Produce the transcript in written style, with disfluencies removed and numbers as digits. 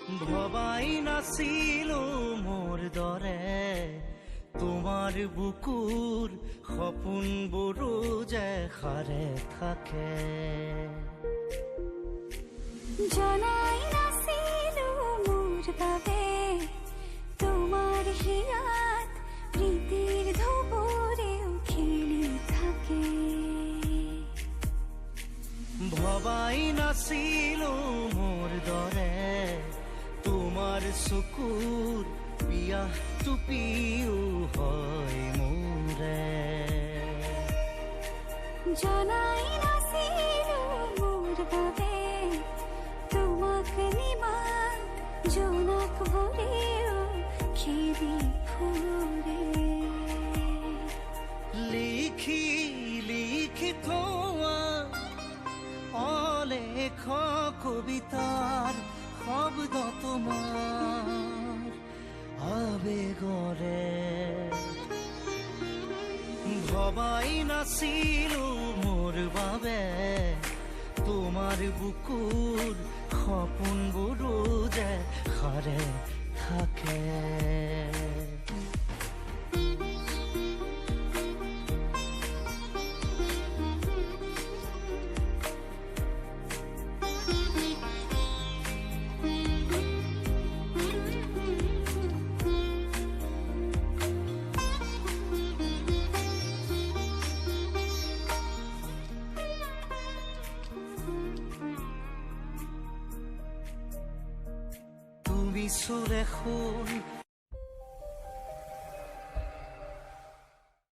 ভবাই নাছিলো মোৰ দৰে তোমাৰ বুকুৰ সপোনবোৰো যে সাৰে থাকে। জনাই নাছিলো মোৰ বাবে তোমাৰ হিয়াত প্ৰীতিৰ ধুবুৰেও খেলি থাকে। ভবাই নাছিলো মোৰ দৰে তোমাৰ চকুৰ পিয়াহ টুপিও হয় মোৰে। জনাই নাছিলো মোৰ বাবে তোমাক নিমাত জোনাক ভৰেও খেদি ফুৰে। লিখি লিখি থোৱা অলেখ কবিতাৰ শব্দ তোমাৰ আবেগৰে। ভবাই নাছিলো মোৰ বাবে তোমাৰ বুকুৰ সপোনবোৰো যে সাৰে থাকে। তুমি সুরে শুন